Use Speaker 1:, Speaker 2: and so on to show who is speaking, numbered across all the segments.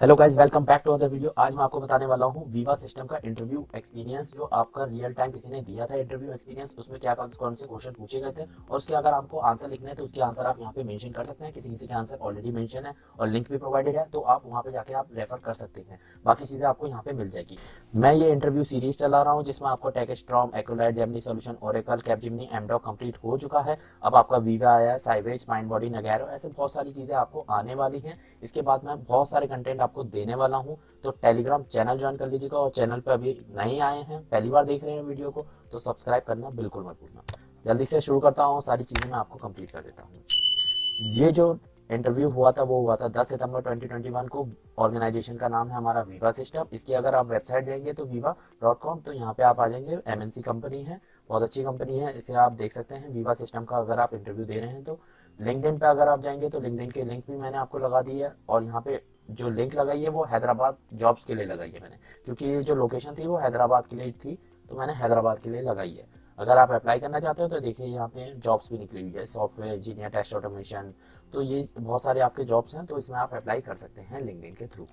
Speaker 1: Hello guys, welcome back to other video. आज मैं आपको बताने वाला हूँ वीवा सिस्टम का इंटरव्यू एक्सपीरियंस। जो आपका रियल टाइम किसी ने दिया था इंटरव्यू एक्सपीरियंस, उसमें क्या कौन से क्वेश्चन पूछे गए थे और उसके अगर आपको आंसर लिखना है तो उसके आंसर आप यहाँ पे मेंशन कर सकते हैं। किसी किसी के आंसर ऑलरेडी मेंशन है और लिंक भी प्रोवाइडेड है, तो आप वहाँ पे जाके आप रेफर कर सकते हैं। बाकी चीज़ें आपको यहाँ पे मिल जाएगी। मैं ये इंटरव्यू सीरीज चला रहा हूँ जिसमें आपको Textron, Accolite, Gemini solution, Oracle, Capgemini, Amdocs complete हो चुका है। अब आपका वीवा आया है, साइवेज, माइंड बॉडी, नगैरो, ऐसे बहुत सारी चीज़ें आपको आने वाली हैं। इसके बाद मैं बहुत सारे कंटेंट आपको देने वाला हूँ। तो टेलीग्राम चैनल ज्वाइन कर लीजिएगा और चैनल पे अभी नए आए हैं, पहली बार देख रहे हैं वीडियो को, तो सब्सक्राइब करना बिल्कुल मत भूलना। जल्दी से शुरू करता हूँ, सारी चीज़ें मैं आपको कंप्लीट कर देता हूँ। ये जो इंटरव्यू हुआ था वो हुआ था 10 सितंबर 2021 को। ऑर्गेनाइजेशन का नाम है हमारा वीवा सिस्टम। इसकी अगर आप वेबसाइट जाएंगे तो viva.com, तो यहाँ पे आप आ जाएंगे। एमएनसी कंपनी है, बहुत अच्छी कंपनी है, इसे आप देख सकते हैं वीवा सिस्टम का। अगर आप इंटरव्यू दे रहे हैं तो लिंक्डइन पे अगर आप जाएंगे तो लिंक्डइन के लिंक भी मैंने आपको लगा दी है। और यहाँ पे जो लिंक लगाई है वो हैदराबाद जॉब्स के लिए लगाई है मैंने, क्योंकि ये जो लोकेशन थी वो हैदराबाद के लिए थी, तो मैंने हैदराबाद के लिए लगाई है। अगर आप अप्लाई करना चाहते हो तो देखिए यहाँ पे जॉब्स भी निकली हुई है, सॉफ्टवेयर इंजीनियर, टेस्ट ऑटोमेशन, तो ये बहुत सारे आपके जॉब्स हैं, तो इसमें आप अप्लाई कर सकते हैं लिंक्डइन के थ्रू।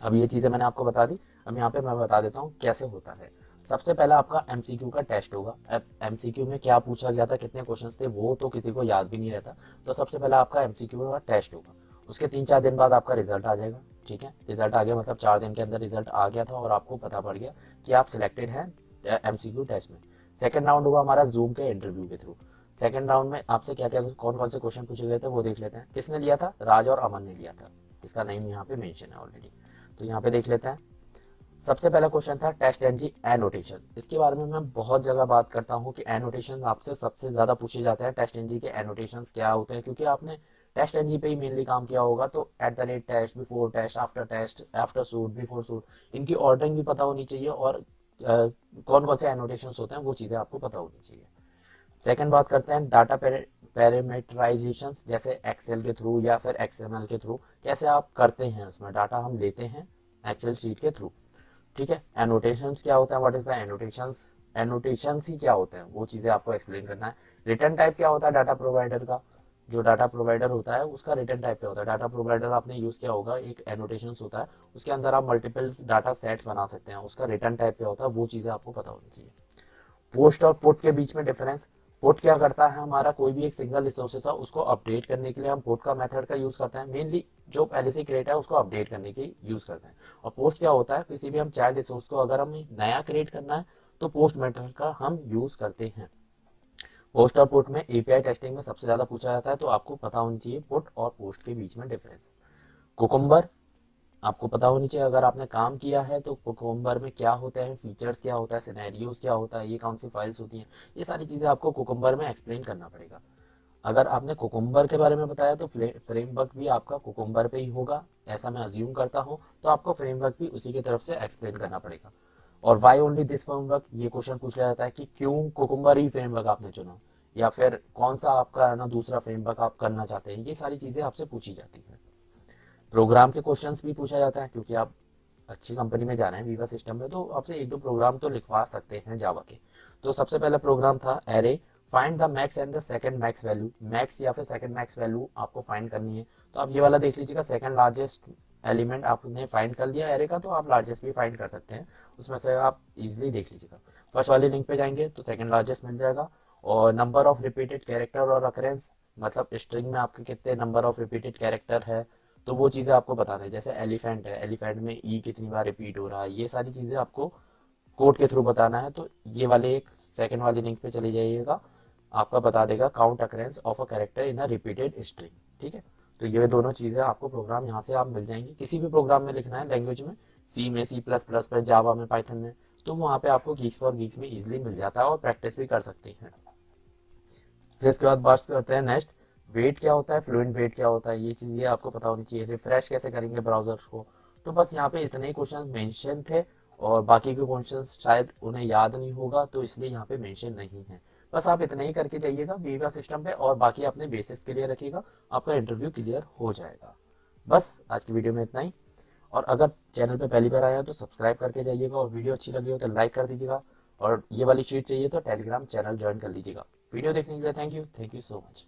Speaker 1: अब ये चीज़ें मैंने आपको बता दी। अब यहाँ पे मैं बता देता हूँ कैसे होता है। सबसे पहला आपका एमसीक्यू का टेस्ट होगा। अब एमसीक्यू में क्या पूछा गया था, कितने क्वेश्चंस थे, वो तो किसी को याद भी नहीं रहता। तो सबसे पहला आपका एमसीक्यू का टेस्ट होगा। उसके 3-4 दिन बाद आपका रिजल्ट आ जाएगा। ठीक है, रिजल्ट आ गया मतलब 4 दिन के अंदर रिजल्ट आ गया था और आपको पता पड़ गया कि आप सिलेक्टेड हैं एमसीक्यू टेस्ट में। सेकंड राउंड होगा हमारा जूम के इंटरव्यू के थ्रू। सेकंड राउंड में आपसे क्या क्या कौन कौन से क्वेश्चन पूछे गए थे वो देख लेते हैं। किसने लिया था? राज और अमन ने लिया था। इसका नेम यहाँ पे मेंशन है ऑलरेडी, तो यहाँ पे देख लेते हैं। सबसे पहला क्वेश्चन था टेस्ट एनजी एनोटेशन। इसके बारे में मैं बहुत जगह बात करता हूँ कि एनोटेशन आपसे सबसे ज्यादा पूछे जाते हैं। टेस्ट एनजी के एनोटेशंस क्या होते हैं, क्योंकि आपने टेस्ट एनजी पे ही मेनली काम किया होगा। तो at the rate test, before test, after shoot, before shoot, इनकी ऑर्डरिंग भी पता होनी चाहिए और कौन कौन से एनोटेशंस होते हैं वो चीजें आपको पता होनी चाहिए। सेकंड बात करते हैं डाटा पैरामीटराइजेशन, जैसे एक्सेल के थ्रू या फिर एक्सएमएल के थ्रू कैसे आप करते हैं, उसमें डाटा हम लेते हैं एक्सेल शीट के थ्रू। ठीक है, एनोटेशंस क्या होता है, what is the annotations, annotations ही क्या होते हैं वो चीजें आपको एक्सप्लेन करना है। रिटर्न टाइप क्या होता है डाटा प्रोवाइडर का, जो डाटा प्रोवाइडर होता है उसका रिटर्न टाइप क्या होता है। डाटा प्रोवाइडर आपने यूज किया होगा, एक एनोटेशंस होता है, उसके अंदर आप मल्टीपल्स डाटा सेट्स बना सकते हैं, उसका रिटर्न टाइप क्या होता है वो चीजें आपको पता होनी चाहिए। पोस्ट और पुट के बीच में डिफरेंस। पुट क्या करता है, हमारा कोई भी एक सिंगल रिसोर्सेस है उसको अपडेट करने के लिए हम पुट का मेथड का यूज करते हैं। मेनली जो पहले से क्रिएट है उसको अपडेट करने के यूज करते हैं। और पोस्ट क्या होता है, किसी भी हम चाइल्ड रिसोर्स को अगर हमें नया क्रिएट करना है तो पोस्ट मेथड का हम यूज करते हैं। पोस्ट और पुट में एपीआई टेस्टिंग में सबसे ज्यादा पूछा जाता है, तो आपको पता होनी चाहिए पुट और पोस्ट के बीच में डिफरेंस। कुकुम्बर आपको पता होनी चाहिए, अगर आपने काम किया है तो कुकुम्बर में क्या होता है, फीचर्स क्या होता है, सिनेरियोज क्या होता है, ये कौन सी फाइल्स होती हैं, ये सारी चीज़ें आपको कुकुम्बर में एक्सप्लेन करना पड़ेगा। अगर आपने कुकुम्बर के बारे में बताया तो फ्रेमवर्क भी आपका कुकुम्बर पे ही होगा, ऐसा मैं अज्यूम करता हूँ, तो आपको फ्रेमवर्क भी उसी की तरफ से एक्सप्लेन करना पड़ेगा। और वाई ओनली दिस फ्रेमवर्क, ये क्वेश्चन पूछ लिया जाता है कि क्यों कुकुम्बर ही फ्रेमवर्क आपने चुना, या फिर कौन सा आपका ना दूसरा फ्रेमवर्क आप करना चाहते हैं, ये सारी चीज़ें आपसे पूछी जाती है। प्रोग्राम के क्वेश्चंस भी पूछा जाता है, क्योंकि आप अच्छी कंपनी में जा रहे हैं वीवा सिस्टम में, तो आपसे एक दो प्रोग्राम तो लिखवा सकते हैं जावा के। तो सबसे पहला प्रोग्राम था array, find the max and the second max value. Max या फिर सेकंड मैक्स वैल्यू आपको फाइंड करनी है, तो आप ये वाला देख लीजिएगा। सेकंड लार्जेस्ट एलिमेंट आपने फाइंड कर लिया एरे का, तो आप लार्जेस्ट भी फाइंड कर सकते हैं, उसमें से आप इजिली देख लीजिएगा। फर्स्ट वाले लिंक पे जाएंगे तो सेकंड लार्जेस्ट मिल जाएगा। और नंबर ऑफ रिपीटेड कैरेक्टर और अकरेंस, मतलब स्ट्रिंग में आपके कितने नंबर ऑफ रिपीटेड कैरेक्टर है, तो वो चीज़ें आपको बताना है। जैसे एलिफेंट है, एलिफेंट में ई कितनी बार रिपीट हो रहा है, ये सारी चीज़ें आपको कोड के थ्रू बताना है। तो ये वाले एक सेकंड वाली लिंक पे चले जाइएगा, आपका बता देगा count occurrence of a character in a repeated string. ठीक है, तो ये दोनों चीज़ें आपको प्रोग्राम यहाँ से आप मिल जाएंगी। किसी भी प्रोग्राम में लिखना है लैंग्वेज में, सी में, C++ में, जावा में, पाइथन में, तो वहाँ पे आपको गीक्स फॉर गीक्स में इजिली मिल जाता है और प्रैक्टिस भी कर सकते हैं। फिर इसके बाद बात करते हैं नेक्स्ट, वेट क्या होता है, फ्लुएंट वेट क्या होता है, ये चीज़ें आपको पता होनी चाहिए। रिफ्रेश कैसे करेंगे ब्राउजर्स को, तो बस यहाँ पे इतने ही क्वेश्चन मेंशन थे और बाकी के क्वेश्चन शायद उन्हें याद नहीं होगा, तो इसलिए यहाँ पे मेंशन नहीं है। बस आप इतना ही करके जाइएगा वीवा सिस्टम पे और बाकी अपने बेसिक्स क्लियर रखिएगा, आपका इंटरव्यू क्लियर हो जाएगा। बस आज की वीडियो में इतना ही। और अगर चैनल पे पहली बार आया हो तो सब्सक्राइब करके जाइएगा, और वीडियो अच्छी लगी हो तो लाइक कर दीजिएगा, और ये वाली शीट चाहिए तो टेलीग्राम चैनल ज्वाइन कर लीजिएगा। वीडियो देखने के लिए थैंक यू सो मच।